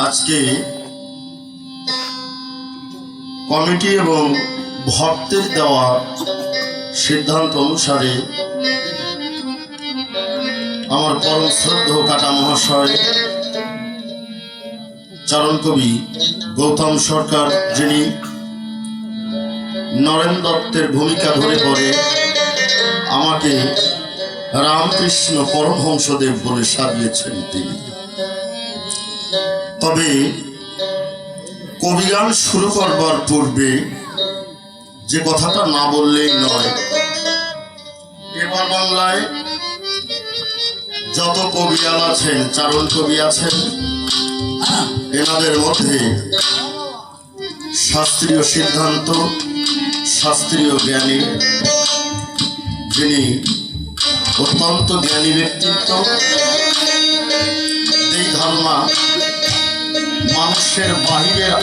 আজকে কমিটি এবং ভক্তের দেওয়া সিদ্ধান্ত অনুসারে আমার পরম শ্রদ্ধেয় কাটা মহাশয় চরণ কবি গৌতম সরকার, যিনি নরেন দত্তের ভূমিকা ধরে পড়ে আমাকে রামকৃষ্ণ পরমহংসদেব বলে সাজিয়েছেন তিনি। তবে কবিগান শুরু করবার পূর্বে যে কথাটা না বললেই নয়, এবার বাংলায় যত কবিয়াল আছেন, চারণ কবি আছেন, এনাদের মধ্যে শাস্ত্রীয় সিদ্ধান্ত, শাস্ত্রীয় জ্ঞানী, যিনি অত্যন্ত জ্ঞানী ব্যক্তিত্ব, এই ধারণা মানুষের বাহিরের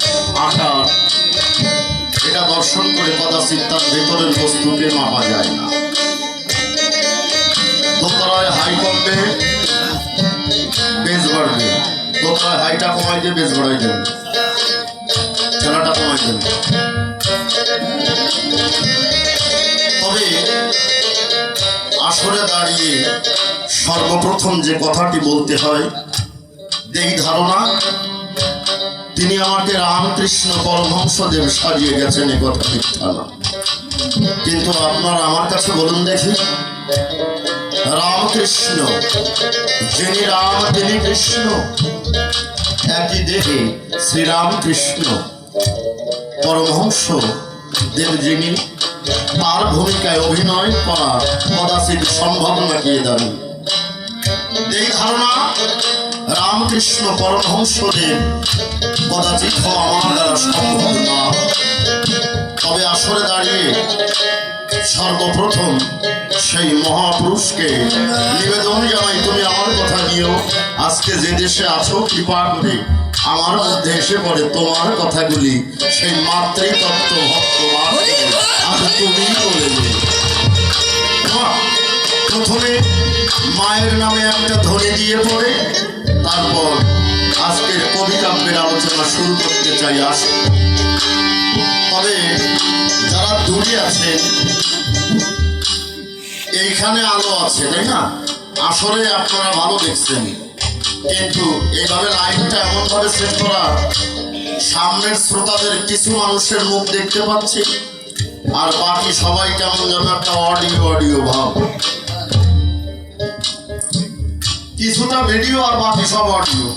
আকার এটা দর্শন করে কদাচিৎ তার ভেতরের বস্তুকে মাপা যায় না। দোতলায় হাই কমবে, বেজ বাড়বে, দোতলায় হাইটা কমাই দিয়ে বেজ বাড়াই দেবে, খেলাটা কমাই দেবে। তবে আসরে দাঁড়িয়ে সর্বপ্রথম যে কথাটি বলতে হয়, এই ধারণা তিনি আমাকে রামকৃষ্ণ পরমহংসদেব সাজিয়ে গেছেন, এ কথা মিথ্যা না। কিন্তু আপনারা আমার কাছে বলুন দেখি, রামকৃষ্ণ, যিনি রাম তিনি কৃষ্ণ, একই দেহে শ্রীরামকৃষ্ণ পরমহংস দেব, যিনি তার ভূমিকায় অভিনয় করা কদাচিৎ সম্ভব নাকি দাবি। এই ধারণা রামকৃষ্ণ পরমহংসদেব কদাচিৎ আমার দ্বারা সম্ভব না। তবে আসরে দাঁড়িয়ে সর্বপ্রথম সেই মহাপুরুষকে নিবেদন জানাই, তুমি আমার কথা নিয়েও আজকে যে দেশে আছো, কৃপা করে আমার মধ্যে এসে পড়ে তোমার কথাগুলি, সেই মাতৃতত্ত্ব ভক্তবাদ আজ তুমি বলে দিলে। প্রথমে মায়ের নামে একটা ধ্বনি দিয়ে পড়ে তারপর আজকের কবিকাব্যের আলোচনা শুরু করতে চাই। আসে তবে যারা দূরে আছেন, এইখানে আলো আছে তাই না, আসলে আপনারা ভালো দেখছেন, কিন্তু এইভাবে লাইনটা এমন ভাবে সেট করা, সামনের শ্রোতাদের কিছু মানুষের মুখ দেখতে পাচ্ছি আর বাকি সবাই কেমন যেন একটা অডিও অডিও ভাব, কিছুটা ভিডিও আর বাকি সব অডিও।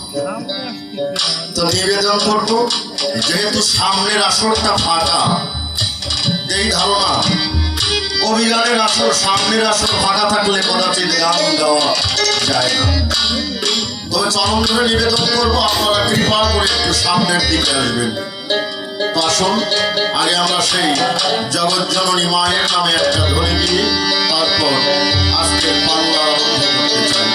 তো নিবেদন করবো, যেহেতু সামনের আসরটা ফাঁকা, এই ধারণা কবিগানের আসর, সামনের আসর ফাঁকা থাকলে কদাচিৎ গান গাওয়া যায় না। তবে চরণ ধরে নিবেদন করবো, আপনারা কৃপা করে একটু সামনের দিকে আসবেন। তো আসুন, আগে আমরা সেই জগৎজননী মায়ের নামে একটা ধ্বনি দিয়ে তারপর আজকের বাংলা আরম্ভ করতে চাই।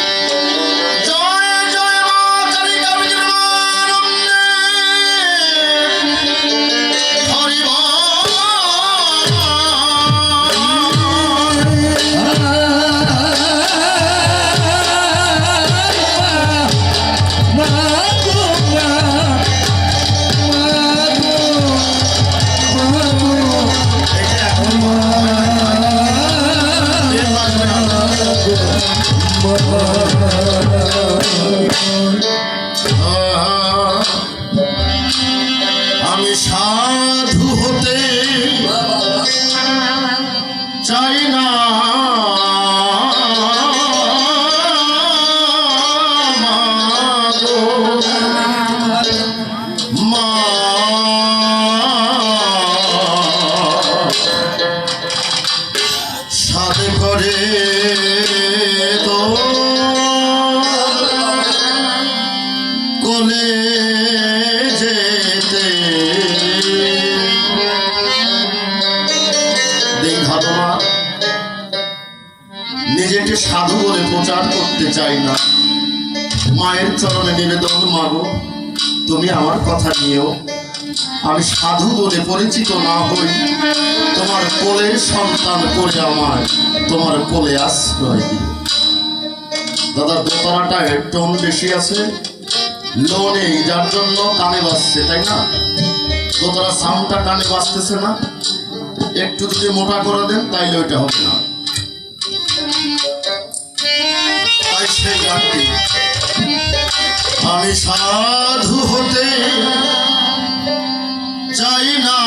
আমি সাধু হতে চাই না, মা সাধে করে তো কোলে যেতে। নিজেকে সাধু বলে প্রচার করতে চাই না, মায়ের চরণে নিবেদন, মাগো তুমি আমার কথা নিয়েও আমি সাধু বলে পরিচিত না হই, তোমার কোলের সন্তান করে আমায় তোমার কোলে আশ্রয় দিও। দাদা দোতলাটা টোন বেশি আছে, লো নেই, যার জন্য কানে বাজছে, তাই না? দোতলা সাউন্ডটা কানে বাজতেছে না, একটু যদি মোটা করে দেন তাইলে ওইটা হবে না। তাই সেই গানটি আমি সাধু হতে চাই না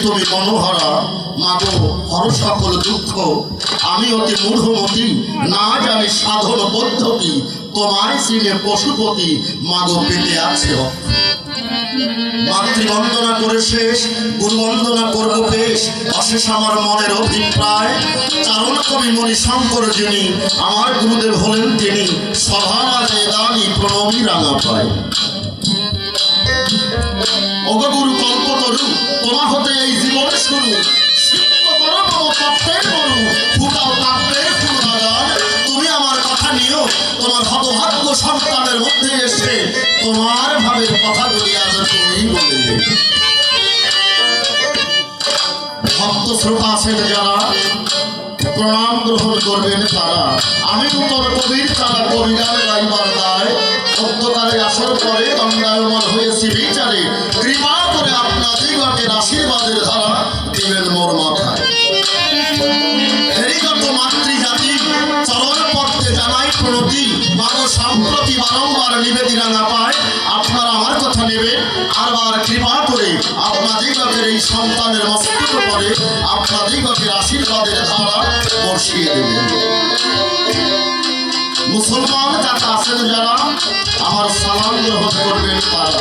তুমি মনোহরা মাগো হর সকল দুঃখ আমি অতি মূঢ়মতি না জানি সাধন পদ্ধতি তোমায় চিনে পশুপতি মাগো পেতে আছে। মাতৃবন্দনা করে শেষ, গুরুবন্দনা করবো বেশ, অশেষ আমার মনের অভিপ্রায়। চারণ কবি মণি শঙ্কর যিনি আমার গুরুদেব হলেন তিনি, সভা মাঝে দানি প্রণবী রাঙা পায়। ওগো গুরু কল্পতরু, তোমার হতে এই জীবন শুরু, সিদ্ধ করো মম তত্ত্বের মরু, ফুটাও কাব্যের ফুলবাগান। তুমি আমার কথা নিও, তোমার হতভাগ্য সন্তানের মধ্যে এসে তোমার ভাবের কথাগুলি আজ তুমি বলিলে। ভক্ত শ্রোতা আছেন যারা, প্রণাম গ্রহণ করবেন তারা। আমি উত্তর কবির তারা কবিগান গাইবার দায়, অন্ধকারে আসর পরে দণ্ডায়মান হয়েছি বিচারে, কৃপা করে আপনাদিগণের আশীর্বাদের ধারা দিবেন মোর মাথায়। হেরিগত মাতৃজাতি চরণ পথে জানাই প্রণতি, মাগো সম্প্রতি বারংবার নিবেদিনা না পায়। আপনারা আমার কথা নেবেন, আরবার কৃপা করে আপনাদিগণের এই সন্তানের মস্তক করে আপনাদিগণের আশীর্বাদের ধারা বর্ষিয়ে দেবেন। মুসলমান যারা আছেন যারা, আমার সালাম গ্রহণ করবেন তারা।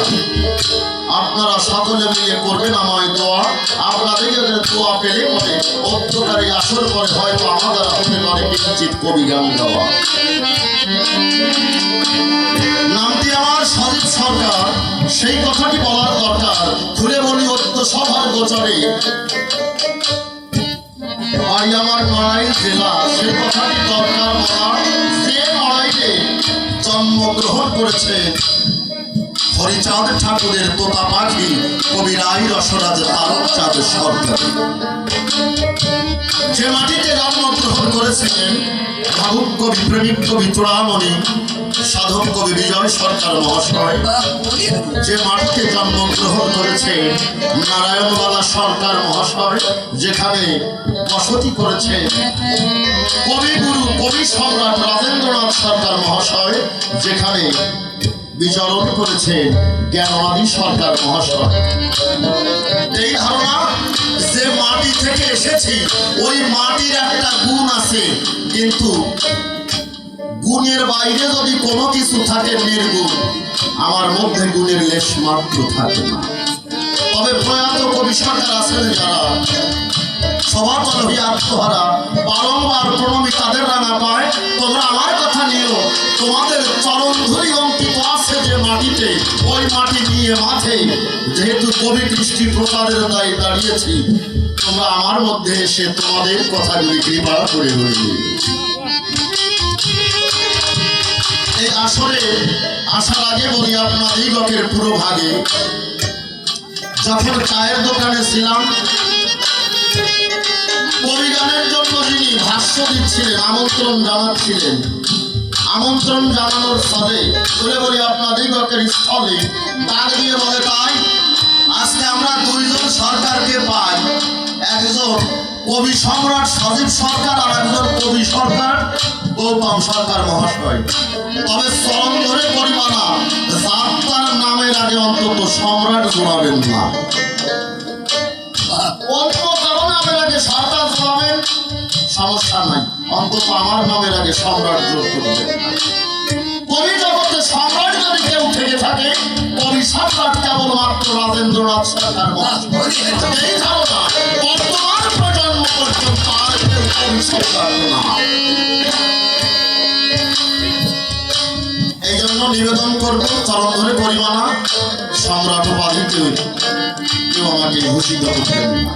আপনারা সকলে মিলে করবেন আমায় দোয়া। আপনাদের দোয়া পেলে পরে অন্ধকারে আসর পরে হয়তো আমাদের হতে পারে কিঞ্চিত কবি গান গাওয়া। নামটি আমার সজীব সরকার, সেই কথাটি বলার দরকার। খুলে বলি অত্য সভার গোচরে, বাড়ি আমার নড়াইল জেলা, সে কথাটি দরকার বলা। যে নড়াইলে জন্মগ্রহণ করেছে হরিচাঁদ ঠাকুরের তোতা পাখি কবি রাই রসরাজ তারকচাঁদ সরকার, যে মাটিতে জন্মগ্রহণ করেছিলেন ভাবুক কবি প্রেমিক কবি চূড়ামণি সাধক কবি বিজয় সরকার মহাশয়, যে মাটিতে জন্মগ্রহণ করেছে নারায়ণবালা সরকার মহাশয়, যেখানে বসতি করেছে কবিগুরু কবি সম্রাট রাজেন্দ্রনাথ সরকার মহাশয়, যেখানে বিচরণ করেছে জ্ঞানবাদী সরকার মহাশয়। এই ধারণা যে মাটি থেকে এসেছি ওই মাটির একটা গুণ আছে, কিন্তু গুণের বাইরে যদি কোনো কিছু থাকে নির্গুণ, আমার মধ্যে গুণের লেশ মাত্র থাকে না। তবে প্রয়াত কবি সরকার আছেন যারা, সবার হইয়া আত্মহারা, বারংবার প্রণমী তাদের রাঙা পায়। তোমরা আমার কথা নিও, তোমাদের চরণ ধরি অঙ্কিত আছে যে মাটিতে, ওই মাটি নিয়ে মাঠে যেহেতু কবি কৃষ্টি প্রচারের দায় দাঁড়িয়েছি, তোমরা আমার মধ্যে এসে তোমাদের কথাগুলি কৃপা করে বলবে। এই আসরে আসার আগে বলি আপনাদিগকের পুরো ভাগে, যখন চায়ের দোকানে ছিলাম কবিগানের জন্য যিনি ভাষ্য দিচ্ছিলেন, আমন্ত্রণ জানাচ্ছিলেন, আমন্ত্রণ জানানোর স্থলে তুলে বলি আপনাদিগকের স্থলে ডাক দিয়ে বলে, তাই আজকে আমরা দুইজন সরকারকে পাই, একজন কবি সম্রাট সজীব সরকার আর একজন কবি সরকার গৌতম সরকার মহাশয়। তবে চরণ ধরে পরিমাণা যাত্রার নামের আগে অন্তত সম্রাট জোড়াবেন না, অন্য কারো নামের আগে সরকার জোড়াবেন সমস্যা নাই, অন্তত আমার নামের আগে সম্রাট যোগ করবেন না। কবি জগতে সম্রাট যদি কেউ থেকে থাকে, কবি সম্রাট কেবলমাত্র রাজেন্দ্রনাথ সরকার মহাশয়। এই ধারণা বর্তমান প্রজন্ম পর্যন্ত আর কেউ কবি সম্রাট না। এই জন্য নিবেদন করবো চরণ ধরে পরিমাণা সম্রাট উপাধিতে কেউ আমাকে ভূষিত করবেন না।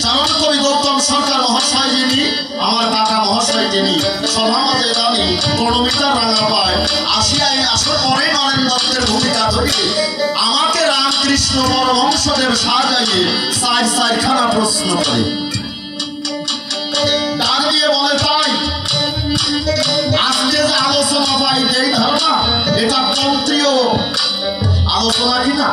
চারণ কবি গৌতম সরকার মহাশয় যিনি, আমার কাকা মহাশয় যিনি, সভা মাঝে দানি প্রণমিতা রাঙা পায়। আসিয়াই আসর পরে নরেন দত্তের ভূমিকা ধরিয়ে আমাকে রামকৃষ্ণ পরমহংসদেব সাজাইয়ে চারখানা প্রশ্ন করে ডাক দিয়ে বলে, তাই আজকে যে আলোচনা পাই, এই ধারণা এটা তন্ত্রীয় আলোচনা কিনা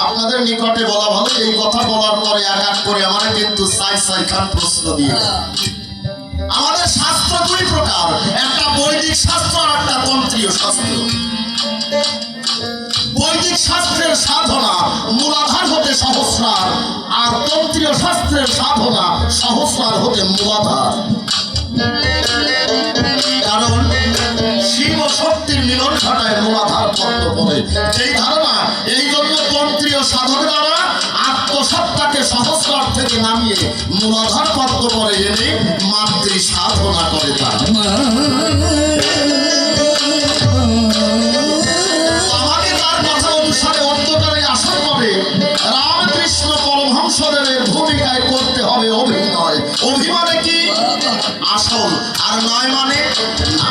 আপনাদের নিকটে বলা ভালো। এই কথা বলার পরে এক এক করে আমার কিন্তু চারখান প্রশ্ন দিয়ে। আমাদের শাস্ত্র দুই প্রকার, একটা বৈদিক শাস্ত্র আর একটা তন্ত্রীয় শাস্ত্র। বৈদিক শাস্ত্রের সাধনা মূলাধার হতে সহস্রার, আর তন্ত্রীয় শাস্ত্রের সাধনা সহস্রার হতে মূলাধার। কারণ শিব ও শক্তির মিলন ঘটায় মূলাধার পদ্ম পড়ে। এই ধারণা এই জন্য তন্ত্রী ও সাধকরা আত্মসত্তাকে সহস্রার থেকে নামিয়ে মূলাধার পদ্ম পড়ে এনে মাতৃ সাধনা করে তারা। আমাকে তার কথা অনুসারে অন্তকালে আসার পরে রামকৃষ্ণ পরমহংসদেবের ভূমিকায় করতে হবে অভিনয়। অভিমানে কি আসল, আর নয় মানে না।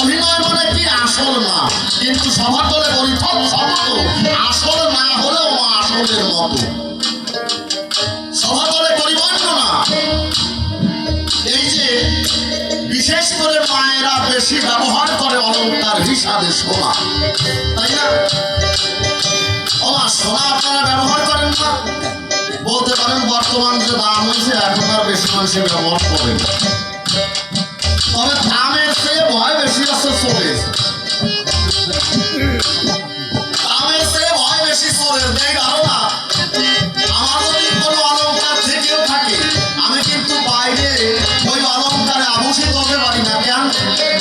অভিনয় মানে কি আসল না, কিন্তু সবার দলে পরিথক শব্দ আসল না হলেও আসলের মতো সবার দলে পরিবর্তন না। এই যে বিশেষ করে মায়েরা বেশি ব্যবহার করে অলঙ্কার হিসাবে সোনা, তাই না? সোনা আপনারা ব্যবহার করেন না? বলতে পারেন বর্তমান যে দাম হয়েছে এখন আর বেশি মানুষের ব্যবহার করেন, তবে দামের চেয়ে ভয় বেশি আছে চোরের। দামের চেয়ে ভয় বেশি চোরের। এই ধারণা আমার যদি কোনো অলঙ্কার থেকেও থাকে আমি কিন্তু বাইরে ওই অলঙ্কারে আভূষিত হতে পারি না। কেন?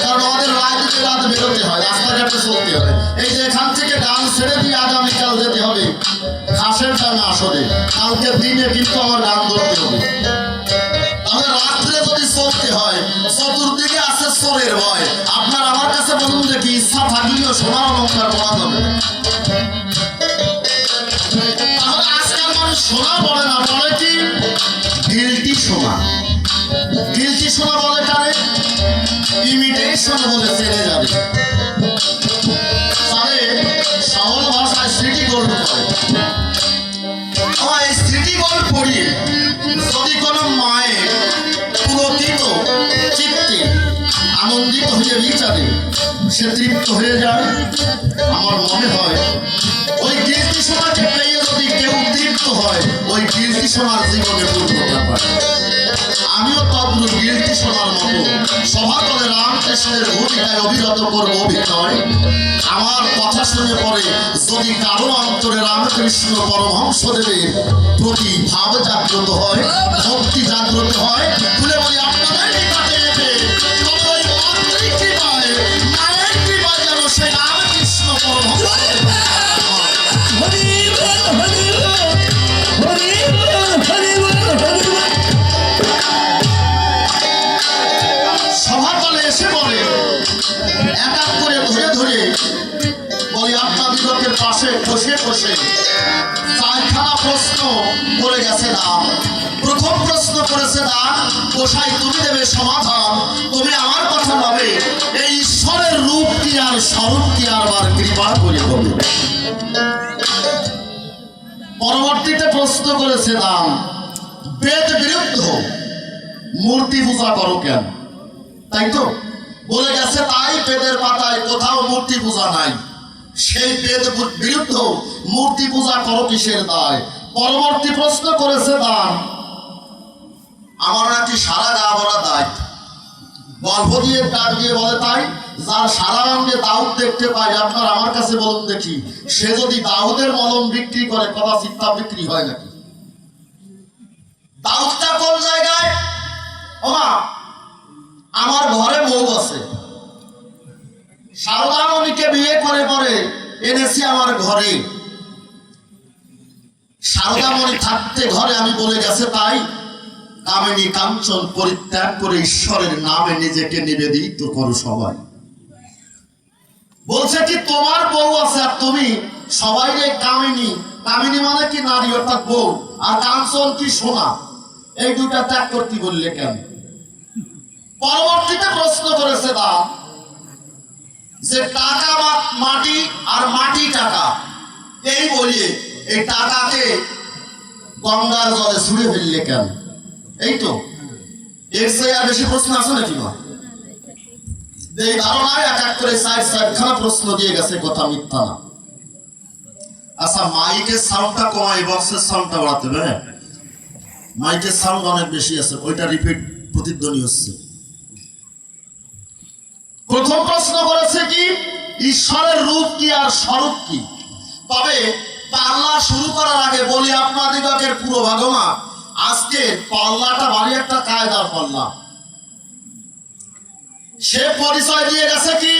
কারণ আমাদের রাত বেরোতে হয়, রাস্তাঘাটে চলতে হয়। এই যে এখান থেকে গান ছেড়ে দিয়ে আগামীকাল যেতে হবে ঘাসের টানা আসলে, কালকে দিনে কিন্তু আমার গান ধরতে হবে। তাহলে রাত্রে যদি চলতে হয় চতুর্দিকে আছে চোরের ভয়। আপনার আমার কাছে বলুন দেখি, ইচ্ছা থাকলেও সোনার অলঙ্কার বলা যাবে। তাহলে আজকাল মানুষ সোনা বলে না, বলে কি গিলটি সোনা। গিলটি সোনা বলে কারে? ইমিটেশন বলে চেনে যাবে। তাহলে সহজ ভাষায় স্মৃতি গোল্ড করে। এই স্মৃতি গোল্ড পড়িয়ে যদি কোনো মায়ের পুলকিত চিত্তে আনন্দিত হয়ে বিচারে সে তৃপ্ত হয়ে যায়, আমার মনে হয় ওই কীর্তি সোনাকে পেয়ে যদি কেউ তৃপ্ত হয় ওই কীর্তি সোনার জীবনে পূর্ণতা পায়। আমিও তদ্রুপ কীর্তি সোনার মতো সভাতলে রামকৃষ্ণের ভূমিকায় অভিরত করব অভিনয়। আমার কথা শুনে পরে যদি কারো অন্তরে রামকৃষ্ণ পরমহংসদেবের প্রতি ভাব জাগ্রত হয়, ভক্তি জাগ্রত হয়, তুলে বলি আপনাদের নিকটে এসে ওই মাতৃ কৃপায় মায়ের কৃপায় যেন সেই রামকৃষ্ণ পরমহংসদেব সভাতলে এসে বলে এক এক করে ধরে ধরে বলি আপনাদের পাশে বসে বসে চারখানা প্রশ্ন করে গেছে না। প্রথম প্রশ্ন করেছে না, গোসাই তুমি দেবে সমাধান, তুমি আমার কথা ভাবে এই ঈশ্বরের রূপ কি আর স্বরূপ কি আর কৃপা করে হবে। পরবর্তীতে প্রশ্ন করেছে না, বেদ বিরুদ্ধ মূর্তি পূজা করো কেন? তাই তো বলে গেছে, তাই বেদের পাতায় কোথাও মূর্তি পূজা নাই, সেই বেদ বিরুদ্ধ মূর্তি পূজা করো কিসের দায়? পরবর্তী প্রশ্ন করেছে দান, আমার নাকি সারা গা ভরা দায়, গর্ভ দিয়ে ডাক দিয়ে বলে তাই যার সারা অঙ্গে দাউদ দেখতে পাই আপনার আমার কাছে বলুন দেখি, সে যদি দাউদের মলম বিক্রি করে কদাচিৎ তা বিক্রি হয় নাকি? দাউদটা কোন জায়গায়? ওমা আমার ঘরে বউ আছে, সারদামণিকে বিয়ে করে পরে এনেছি আমার ঘরে। সারদামণি থাকতে ঘরে আমি বলে গেছে তাই কামিনী কাঞ্চন পরিত্যাগ করে ঈশ্বরের নামে নিজেকে নিবেদিত করো সবাই। বলছে কি তোমার বউ আছে আর তুমি সবাই কামিনী, কামিনী মানে কি নারী অর্থাৎ বউ, আর কাঞ্চন কি সোনা, এই দুটা ত্যাগ করতে বললে কেন? পরবর্তীতে প্রশ্ন করেছে দা যে টাকা মাটি আর মাটি টাকা, এই বলিয়ে এই টাকাকে গঙ্গার জলে ছুড়ে ফেললে কেন? এই তো এর চেয়ে আর বেশি প্রশ্ন আছে নাকি? না, এই ধারণায় এক এক করে চারখানা প্রশ্ন দিয়ে গেছে, কথা মিথ্যা না। আচ্ছা মাইকের সাউন্ডটা কমাই, বক্সের সাউন্ডটা বাড়াতে হবে। মাইকের সাউন্ড অনেক বেশি আছে, ওইটা রিপিট প্রতিধ্বনি হচ্ছে। প্রথম প্রশ্ন করেছে কি ঈশ্বরের রূপ কি আর স্বরূপ কি? তবে পাল্লা শুরু করার আগে বলি আপনাদিগের পুরো ভাগমা, আজকে পাল্লাটা ভারী একটা কায়দার পাল্লা। সে পরিচয় দিয়ে গেছে কি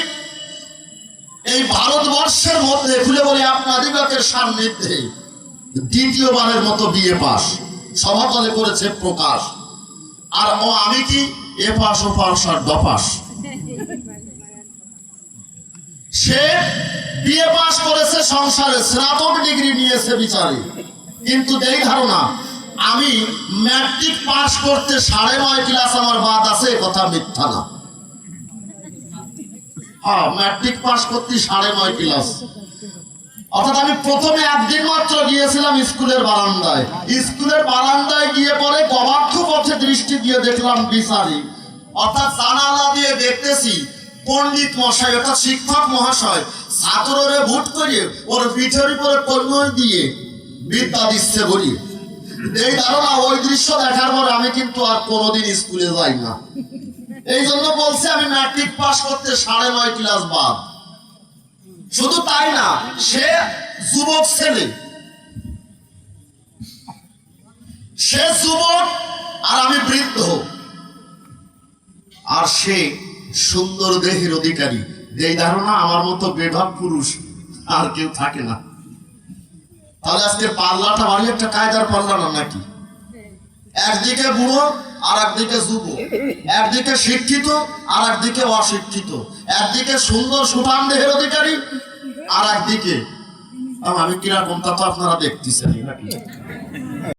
এই ভারতবর্ষের মধ্যে, খুলে বলি আপনাদিগের সান্নিধ্যে, দ্বিতীয়বারের মতো বিএ পাস সভাতলে করেছে প্রকাশ। আর ও আমি কি এ পাস ও পাস আর ডপাস। সে বিএ পাস করেছে, সংসারে স্নাতক ডিগ্রি নিয়েছে বিচারে, কিন্তু এই ধারণা আমি ম্যাট্রিক পাস করতে 9.5 ক্লাস আমার বাদ আছে, কথা মিথ্যা না। হ্যাঁ, ম্যাট্রিক পাস করতে 9.5 ক্লাস। অর্থাৎ আমি প্রথমে একদিন মাত্র গিয়েছিলাম স্কুলের বারান্দায়। স্কুলের বারান্দায় গিয়ে পরে গবাক্ষ পথে দৃষ্টি দিয়ে দেখলাম বিচারি, অর্থাৎ জানালা দিয়ে দেখতেছি পণ্ডিত মশাই অর্থাৎ শিক্ষক মহাশয় ছাত্ররে ভোট করে ওর পিঠের উপরে কন্যই দিয়ে বিদ্যা দিচ্ছে বলি। এই ধারণা ওই দৃশ্য দেখার পরে আমি কিন্তু আর কোনোদিন স্কুলে যাই না। এই জন্য বলছি আমি ম্যাট্রিক পাস করতে 9.5 ক্লাস বাদ। শুধু তাই না, সে যুবক ছেলে, সে যুবক আর আমি বৃদ্ধ, আর সে সুন্দর দেহের অধিকারী। এই ধারণা আমার মতো বেঢপ পুরুষ আর কেউ থাকে না। তাহলে আজকে পাল্লাটা ভারী একটা কায়দার পাল্লা না নাকি? একদিকে বুড়ো আর একদিকে যুবক, একদিকে শিক্ষিত আর একদিকে অশিক্ষিত, একদিকে সুন্দর সুঠাম দেহের অধিকারী আর একদিকে আমি কিরকম তা তো আপনারা দেখতেছেন নাকি?